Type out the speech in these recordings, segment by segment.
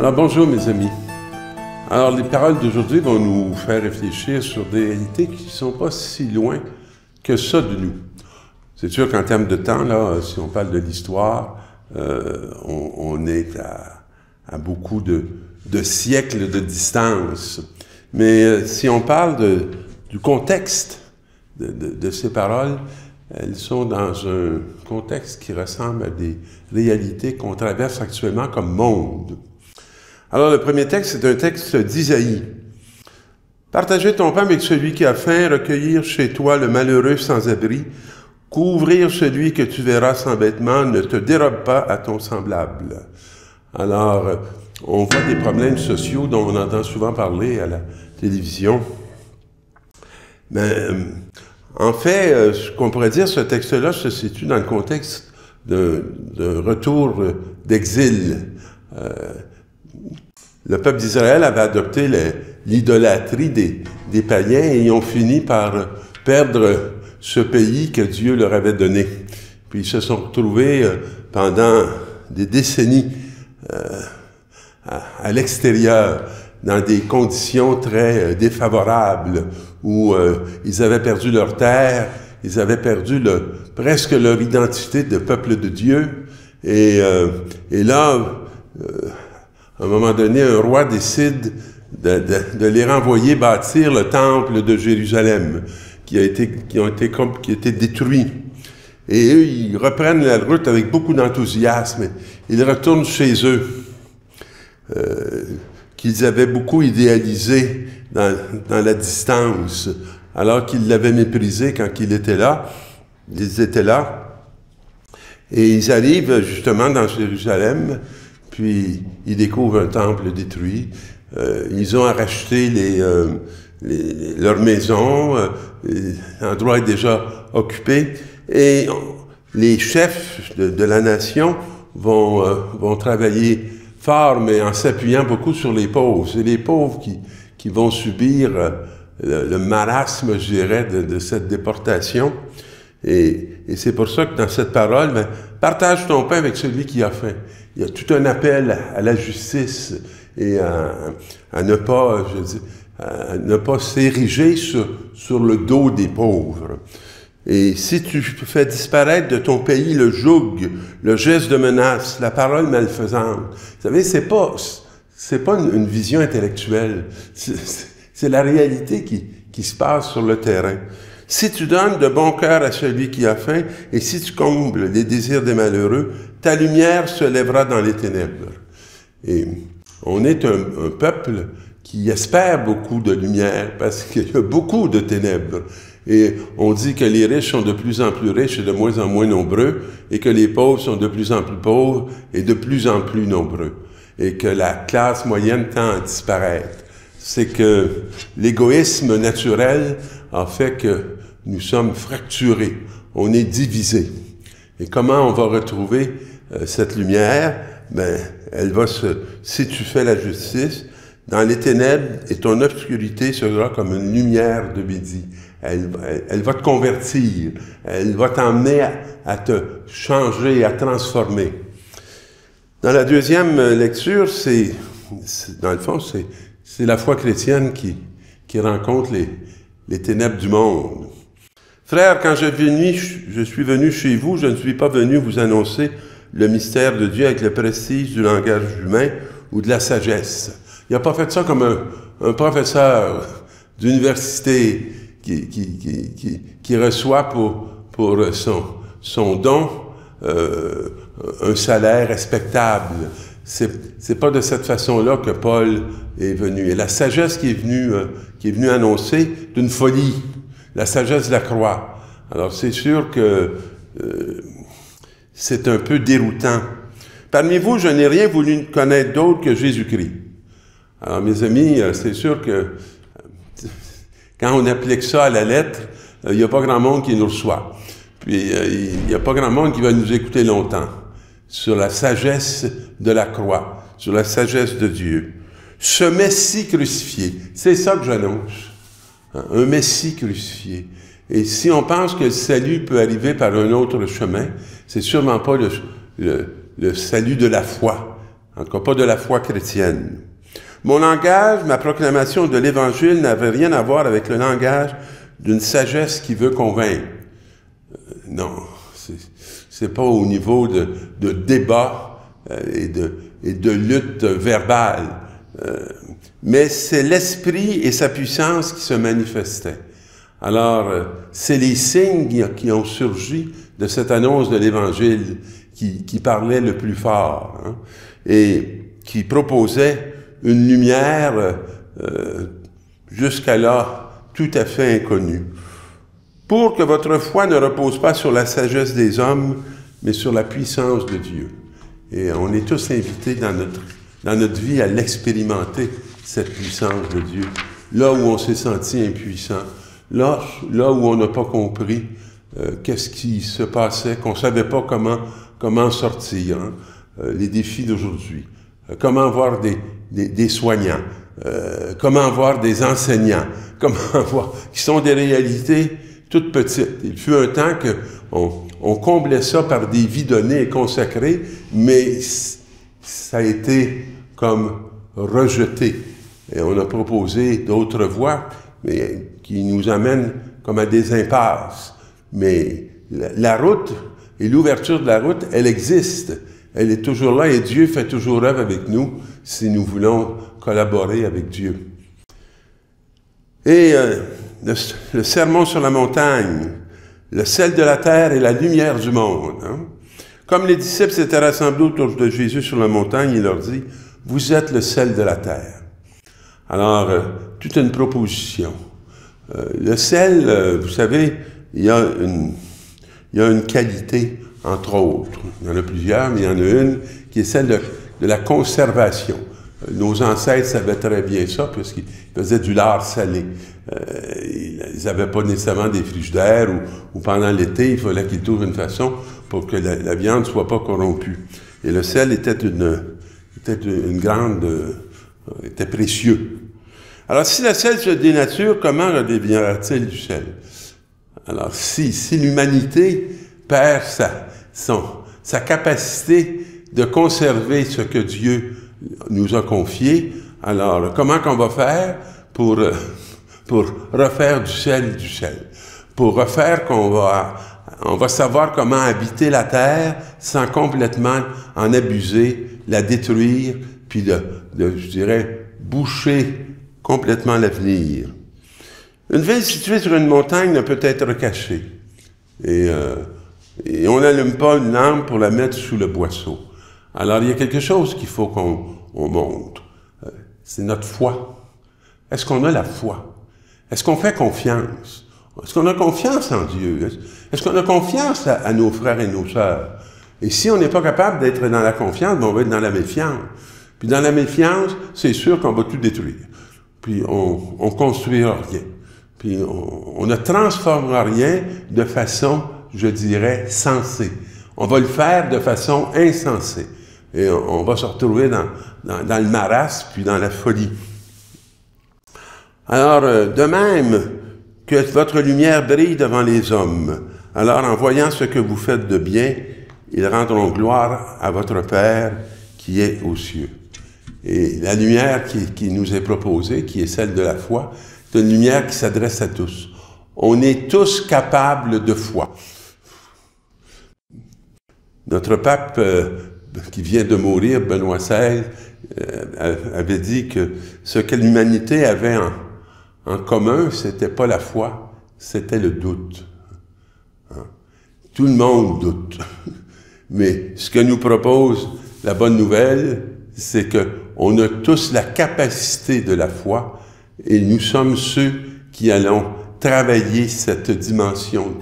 Alors bonjour mes amis. Alors les paroles d'aujourd'hui vont nous faire réfléchir sur des réalités qui ne sont pas si loin que ça de nous. C'est sûr qu'en termes de temps, là, si on parle de l'histoire, on est à beaucoup de siècles de distance. Mais si on parle du contexte de ces paroles, elles sont dans un contexte qui ressemble à des réalités qu'on traverse actuellement comme monde. Alors, le premier texte, c'est un texte d'Isaïe. « Partager ton pain avec celui qui a faim, recueillir chez toi le malheureux sans-abri, couvrir celui que tu verras sans vêtements, ne te dérobe pas à ton semblable. » Alors, on voit des problèmes sociaux dont on entend souvent parler à la télévision. Mais, en fait, ce qu'on pourrait dire, ce texte-là se situe dans le contexte d'un retour d'exil. Le peuple d'Israël avait adopté l'idolâtrie des païens et ils ont fini par perdre ce pays que Dieu leur avait donné. Puis ils se sont retrouvés pendant des décennies à l'extérieur, dans des conditions très défavorables, où ils avaient perdu leur terre, ils avaient perdu presque leur identité de peuple de Dieu. Et là, à un moment donné, un roi décide de les renvoyer bâtir le temple de Jérusalem, qui a été détruit. Et eux, ils reprennent la route avec beaucoup d'enthousiasme. Ils retournent chez eux, qu'ils avaient beaucoup idéalisé dans la distance, alors qu'ils l'avaient méprisé quand ils étaient là. Et ils arrivent justement dans Jérusalem, puis ils découvrent un temple détruit. Ils ont à racheter leurs maisons, l'endroit est déjà occupé. Et les chefs de la nation vont travailler fort, mais en s'appuyant beaucoup sur les pauvres. C'est les pauvres qui vont subir le marasme, je dirais, de cette déportation. Et c'est pour ça que dans cette parole, partage ton pain avec celui qui a faim. Il y a tout un appel à la justice et à ne pas s'ériger sur le dos des pauvres. Et si tu fais disparaître de ton pays le joug, le geste de menace, la parole malfaisante, vous savez, c'est pas une vision intellectuelle, c'est la réalité qui se passe sur le terrain. Si tu donnes de bon cœur à celui qui a faim, et si tu combles les désirs des malheureux, ta lumière se lèvera dans les ténèbres. Et on est un peuple qui espère beaucoup de lumière, parce qu'il y a beaucoup de ténèbres. Et on dit que les riches sont de plus en plus riches et de moins en moins nombreux, et que les pauvres sont de plus en plus pauvres et de plus en plus nombreux, et que la classe moyenne tend à disparaître. C'est que l'égoïsme naturel a fait que nous sommes fracturés, on est divisés. Et comment on va retrouver cette lumière? Si tu fais la justice, dans les ténèbres, et ton obscurité sera comme une lumière de midi. Elle va te convertir, elle va t'emmener à te changer, à transformer. Dans la deuxième lecture, dans le fond, c'est la foi chrétienne qui rencontre les ténèbres du monde. Frères, quand je suis venu chez vous, je ne suis pas venu vous annoncer le mystère de Dieu avec le prestige du langage humain ou de la sagesse. Il n'a pas fait ça comme un professeur d'université qui reçoit pour son don un salaire respectable. C'est pas de cette façon-là que Paul est venu. Et la sagesse qui est venue annoncer d'une folie, la sagesse de la croix. Alors c'est sûr que c'est un peu déroutant. Parmi vous, je n'ai rien voulu connaître d'autre que Jésus-Christ. Alors mes amis, c'est sûr que quand on applique ça à la lettre, il n'y a pas grand monde qui nous reçoit. Puis il n'y a pas grand monde qui va nous écouter longtemps. Sur la sagesse de la croix, sur la sagesse de Dieu. Ce Messie crucifié, c'est ça que j'annonce. Un Messie crucifié. Et si on pense que le salut peut arriver par un autre chemin, c'est sûrement pas le salut de la foi. En tout cas, pas de la foi chrétienne. Mon langage, ma proclamation de l'Évangile n'avait rien à voir avec le langage d'une sagesse qui veut convaincre. Non, c'est pas au niveau de débat et de lutte verbale. Mais c'est l'Esprit et sa puissance qui se manifestaient. Alors, c'est les signes qui ont surgi de cette annonce de l'Évangile qui parlait le plus fort, hein, et qui proposait une lumière jusqu'à là tout à fait inconnue. Pour que votre foi ne repose pas sur la sagesse des hommes, mais sur la puissance de Dieu. Et on est tous invités dans notre vie à l'expérimenter, cette puissance de Dieu. Là où on s'est senti impuissant, là où on n'a pas compris qu'est-ce qui se passait, qu'on ne savait pas comment sortir, hein, les défis d'aujourd'hui. Comment voir des soignants, comment voir des enseignants, comment voir, qui sont des réalités toutes petites. Il fut un temps qu'on comblait ça par des vies données et consacrées, mais ça a été comme rejeté. Et on a proposé d'autres voies, mais qui nous amènent comme à des impasses. Mais la route et l'ouverture de la route, elle existe. Elle est toujours là et Dieu fait toujours œuvre avec nous si nous voulons collaborer avec Dieu. Et le sermon sur la montagne, le sel de la terre et la lumière du monde. Hein? Comme les disciples s'étaient rassemblés autour de Jésus sur la montagne, il leur dit, « Vous êtes le sel de la terre. » Alors, toute une proposition. Le sel, vous savez, il y a une qualité, entre autres. Il y en a plusieurs, mais il y en a une qui est celle de la conservation. Nos ancêtres savaient très bien ça, puisqu'ils faisaient du lard salé. Ils n'avaient pas nécessairement des frigidaires, ou pendant l'été, il fallait qu'ils trouvent une façon pour que la viande ne soit pas corrompue. Et le sel était était précieux. Alors, si le sel se dénature, comment redeviendra-t-il du sel? Alors, si l'humanité perd sa capacité de conserver ce que Dieu nous a confié, alors comment qu'on va faire pour refaire du sel? Pour refaire on va savoir comment habiter la terre sans complètement en abuser, la détruire, puis je dirais, boucher complètement l'avenir. Une ville située sur une montagne ne peut être cachée. Et on n'allume pas une lampe pour la mettre sous le boisseau. Alors, il y a quelque chose qu'il faut qu'on montre. C'est notre foi. Est-ce qu'on a la foi? Est-ce qu'on fait confiance? Est-ce qu'on a confiance en Dieu? Est-ce qu'on a confiance à nos frères et nos sœurs? Et si on n'est pas capable d'être dans la confiance, ben on va être dans la méfiance. Puis dans la méfiance, c'est sûr qu'on va tout détruire. Puis on construira rien. Puis on ne transformera rien de façon, je dirais, sensée. On va le faire de façon insensée. Et on va se retrouver dans le marasme, puis dans la folie. Alors, de même que votre lumière brille devant les hommes, alors en voyant ce que vous faites de bien, ils rendront gloire à votre Père qui est aux cieux. Et la lumière qui nous est proposée, qui est celle de la foi, c'est une lumière qui s'adresse à tous. On est tous capables de foi. Notre pape qui vient de mourir, Benoît XVI, avait dit que ce que l'humanité avait en commun, c'était pas la foi, c'était le doute. Hein? Tout le monde doute. Mais ce que nous propose la bonne nouvelle, c'est qu'on a tous la capacité de la foi et nous sommes ceux qui allons travailler cette dimension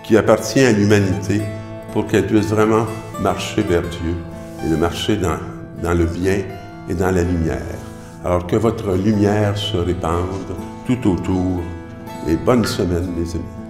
qui appartient à l'humanité pour qu'elle puisse vraiment marcher vers Dieu et de marcher dans le bien et dans la lumière. Alors que votre lumière se répande tout autour et bonne semaine, mes amis.